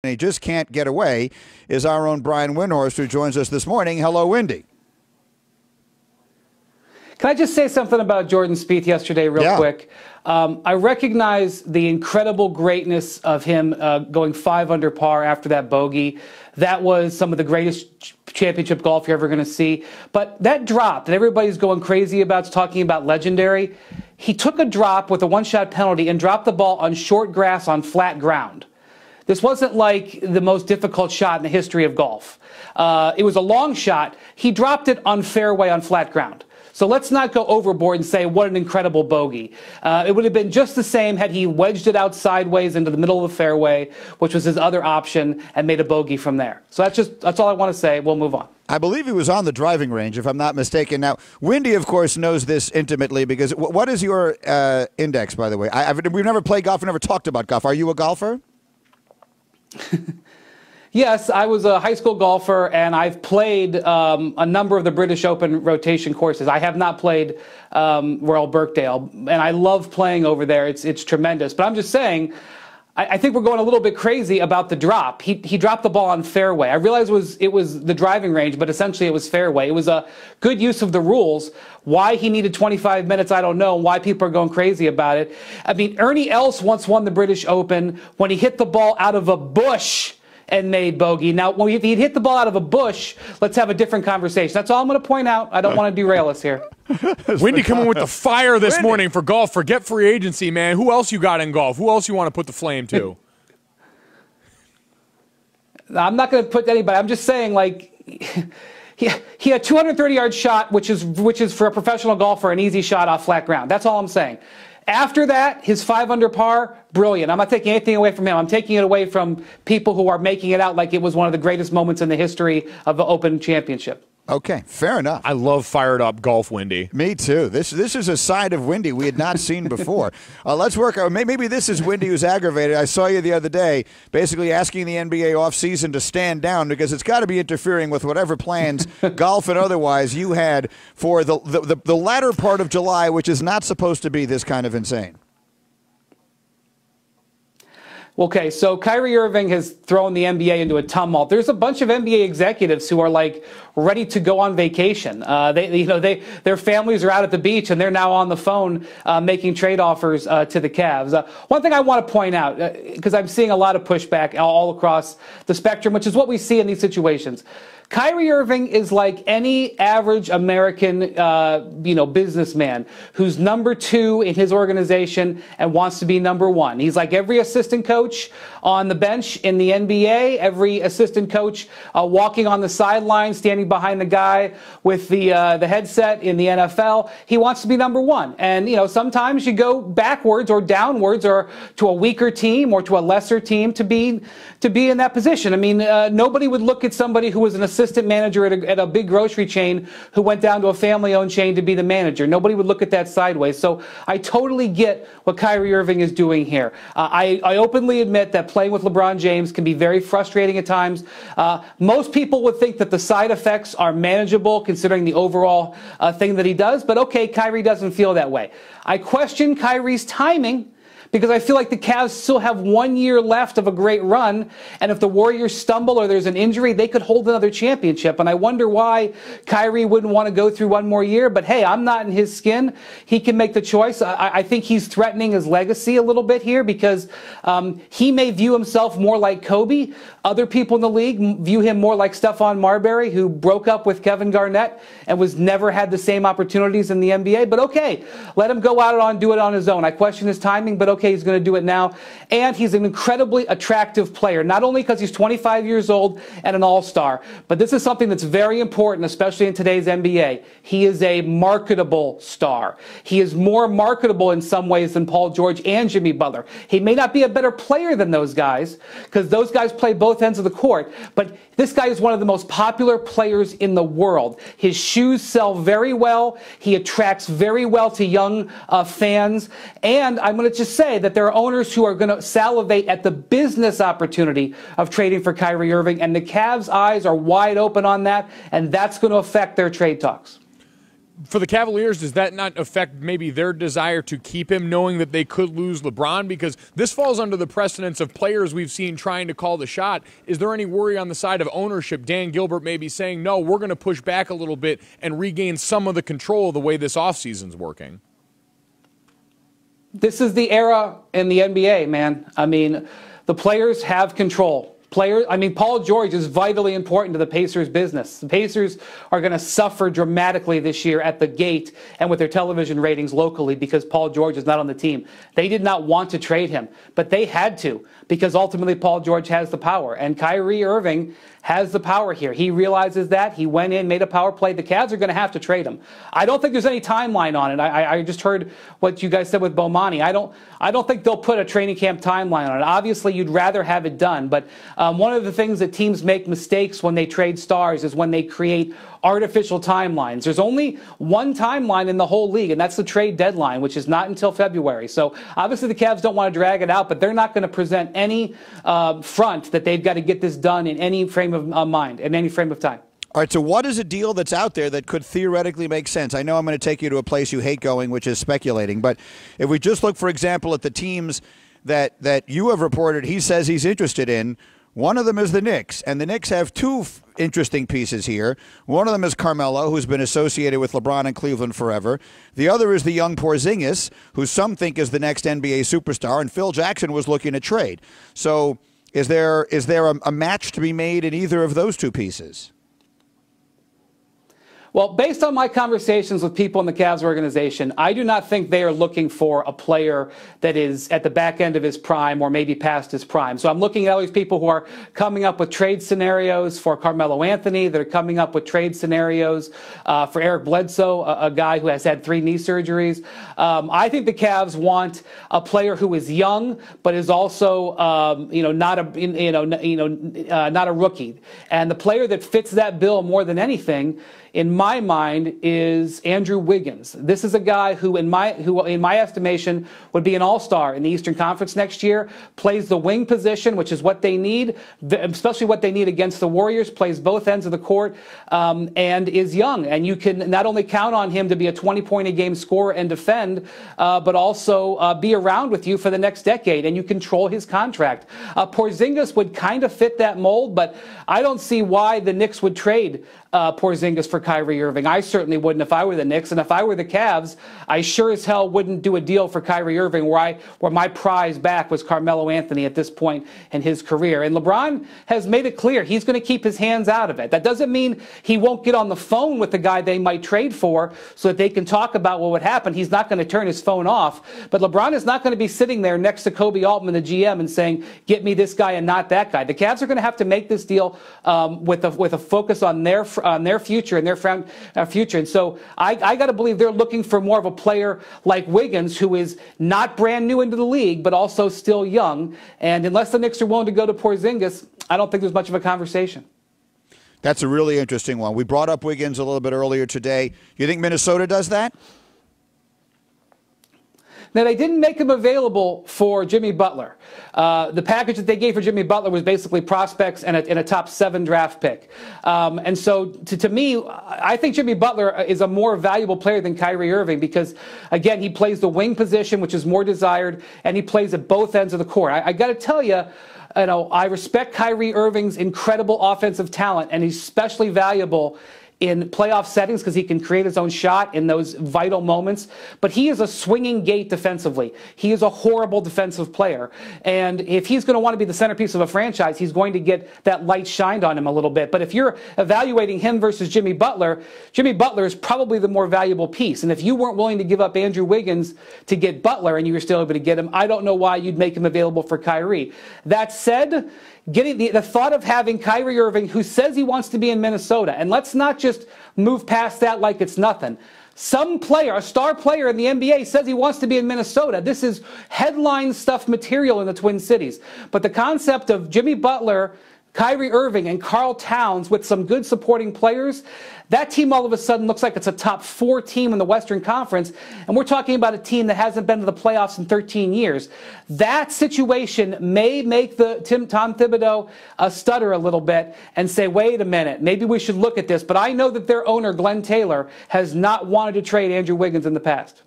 and he just can't get away, is our own Brian Windhorst, who joins us this morning. Hello, Windy. Can I just say something about Jordan Spieth yesterday real quick? I recognize the incredible greatness of him going 5 under par after that bogey. That was some of the greatest championship golf you're ever going to see. But that drop that everybody's going crazy about, talking about legendary, he took a drop with a one-shot penalty and dropped the ball on short grass on flat ground. This wasn't like the most difficult shot in the history of golf. It was a long shot. He dropped it on fairway on flat ground. So let's not go overboard and say what an incredible bogey. It would have been just the same had he wedged it out sideways into the middle of the fairway, which was his other option, and made a bogey from there. So that's all I want to say. We'll move on. I believe he was on the driving range, if I'm not mistaken. Now, Windy, of course, knows this intimately because what is your index, by the way? We've never played golf. We've never talked about golf. Are you a golfer? Yes, I was a high school golfer, and I've played a number of the British Open rotation courses. I have not played Royal Birkdale, and I love playing over there. It's tremendous. But I'm just saying, I think we're going a little bit crazy about the drop. He dropped the ball on fairway. I realize it was the driving range, but essentially it was fairway. It was a good use of the rules. Why he needed 25 minutes, I don't know. Why people are going crazy about it. I mean, Ernie Els once won the British Open when he hit the ball out of a bush and made bogey. Now, if he'd hit the ball out of a bush, let's have a different conversation. That's all I'm going to point out. I don't want to derail us here. Windy coming with the fire this morning for golf. Forget free agency, man. Who else you got in golf? Who else you want to put the flame to? I'm not going to put anybody. I'm just saying, like, he had a 230-yard shot, which is for a professional golfer an easy shot off flat ground. That's all I'm saying. After that, his 5 under par, brilliant. I'm not taking anything away from him. I'm taking it away from people who are making it out like it was one of the greatest moments in the history of the Open Championship. Okay, fair enough. I love fired up golf, Windy. Me too. This is a side of Windy we had not seen before. Let's work out. Maybe this is Windy who's aggravated. I saw you the other day basically asking the NBA offseason to stand down because it's got to be interfering with whatever plans, golf and otherwise, you had for the latter part of July, which is not supposed to be this kind of insane. Okay, so Kyrie Irving has thrown the NBA into a tumult. There's a bunch of NBA executives who are like ready to go on vacation. Their families are out at the beach and they're now on the phone making trade offers to the Cavs. One thing I want to point out, because I'm seeing a lot of pushback all across the spectrum, which is what we see in these situations. Kyrie Irving is like any average American, businessman who's number 2 in his organization and wants to be number 1. He's like every assistant coach on the bench in the NBA, every assistant coach walking on the sideline, standing behind the guy with the headset in the NFL. He wants to be number 1. And, sometimes you go backwards or downwards or to a weaker team or to a lesser team to be in that position. I mean, nobody would look at somebody who was an assistant manager at a big grocery chain who went down to a family-owned chain to be the manager. Nobody would look at that sideways. So I totally get what Kyrie Irving is doing here. I openly admit that playing with LeBron James can be very frustrating at times. Most people would think that the side effects are manageable considering the overall thing that he does. But okay, Kyrie doesn't feel that way. I question Kyrie's timing, because I feel like the Cavs still have 1 year left of a great run, and if the Warriors stumble or there's an injury, they could hold another championship. And I wonder why Kyrie wouldn't want to go through one more year. But hey, I'm not in his skin. He can make the choice. I think he's threatening his legacy a little bit here because he may view himself more like Kobe. Other people in the league view him more like Stephon Marbury, who broke up with Kevin Garnett and was never had the same opportunities in the NBA. But okay, let him go out and do it on his own. I question his timing, but okay, he's going to do it now. And he's an incredibly attractive player, not only because he's 25 years old and an all-star, but this is something that's very important, especially in today's NBA. He is a marketable star. He is more marketable in some ways than Paul George and Jimmy Butler. He may not be a better player than those guys, because those guys play both ends of the court, but this guy is one of the most popular players in the world. His shoes sell very well. He attracts very well to young fans. And I'm going to just say that there are owners who are going to salivate at the business opportunity of trading for Kyrie Irving, and the Cavs' eyes are wide open on that, and that's going to affect their trade talks. for the Cavaliers, does that not affect maybe their desire to keep him, knowing that they could lose LeBron? Because this falls under the precedence of players we've seen trying to call the shot. Is there any worry on the side of ownership? Dan Gilbert may be saying, no, we're going to push back a little bit and regain some of the control of the way this offseason's working. This is the era in the NBA, man. I mean, the players have control. Paul George is vitally important to the Pacers' business. The Pacers are going to suffer dramatically this year at the gate and with their television ratings locally because Paul George is not on the team. They did not want to trade him, but they had to because ultimately Paul George has the power. And Kyrie Irving has the power here. He realizes that. He went in, made a power play. The Cavs are going to have to trade him. I don't think there's any timeline on it. I just heard what you guys said with Bomani. I don't think they'll put a training camp timeline on it. Obviously, you'd rather have it done. But one of the things that teams make mistakes when they trade stars is when they create artificial timelines. There's only one timeline in the whole league, and that's the trade deadline, which is not until February. So obviously the Cavs don't want to drag it out, but they're not going to present any front that they've got to get this done in any frame of mind, in any frame of time. All right, so what is a deal that's out there that could theoretically make sense? I know I'm going to take you to a place you hate going, which is speculating, but if we just look, for example, at the teams that you have reported he says he's interested in, one of them is the Knicks, and the Knicks have two interesting pieces here. One of them is Carmelo, who's been associated with LeBron in Cleveland forever. The other is the young Porzingis, who some think is the next NBA superstar, and Phil Jackson was looking to trade. So is there a match to be made in either of those two pieces? Well, based on my conversations with people in the Cavs organization, I do not think they are looking for a player that is at the back end of his prime or maybe past his prime. So I'm looking at all these people who are coming up with trade scenarios for Carmelo Anthony. They're coming up with trade scenarios for Eric Bledsoe, a guy who has had 3 knee surgeries. I think the Cavs want a player who is young but is also not a rookie. And the player that fits that bill more than anything, in my mind, is Andrew Wiggins. This is a guy who in my estimation, would be an all-star in the Eastern Conference next year, plays the wing position, which is what they need, especially what they need against the Warriors, plays both ends of the court, and is young. And you can not only count on him to be a 20-point-a-game scorer and defend, but also be around with you for the next decade, and you control his contract. Porzingis would kind of fit that mold, but I don't see why the Knicks would trade Porzingis for Kyrie Irving. I certainly wouldn't if I were the Knicks, and if I were the Cavs, I sure as hell wouldn't do a deal for Kyrie Irving where my prize back was Carmelo Anthony at this point in his career. And LeBron has made it clear he's going to keep his hands out of it. That doesn't mean he won't get on the phone with the guy they might trade for so that they can talk about what would happen. He's not going to turn his phone off, but LeBron is not going to be sitting there next to Kobe Altman, the GM, and saying, get me this guy and not that guy. The Cavs are going to have to make this deal with a focus on their future and their future. And so I got to believe they're looking for more of a player like Wiggins, who is not brand new into the league, but also still young. And unless the Knicks are willing to go to Porzingis, I don't think there's much of a conversation. That's a really interesting one. We brought up Wiggins a little bit earlier today. You think Minnesota does that? Now, they didn't make him available for Jimmy Butler. The package that they gave for Jimmy Butler was basically prospects and a top 7 draft pick. And so, to me, I think Jimmy Butler is a more valuable player than Kyrie Irving because, again, he plays the wing position, which is more desired, and he plays at both ends of the court. I got to tell you, I respect Kyrie Irving's incredible offensive talent, and he's especially valuable in playoff settings because he can create his own shot in those vital moments. But he is a swinging gate defensively. He is a horrible defensive player. And if he's going to want to be the centerpiece of a franchise, he's going to get that light shined on him a little bit. But if you're evaluating him versus Jimmy Butler is probably the more valuable piece. And if you weren't willing to give up Andrew Wiggins to get Butler and you were still able to get him, I don't know why you'd make him available for Kyrie. That said, getting the thought of having Kyrie Irving, who says he wants to be in Minnesota, and let's not just move past that like it's nothing. Some player, a star player in the NBA, says he wants to be in Minnesota. This is headline stuff material in the Twin Cities. But the concept of Jimmy Butler Kyrie Irving and Karl Towns with some good supporting players, that team all of a sudden looks like it's a top 4 team in the Western Conference, and we're talking about a team that hasn't been to the playoffs in 13 years. That situation may make Tom Thibodeau stutter a little bit and say, wait a minute, maybe we should look at this. But I know that their owner, Glenn Taylor, has not wanted to trade Andrew Wiggins in the past.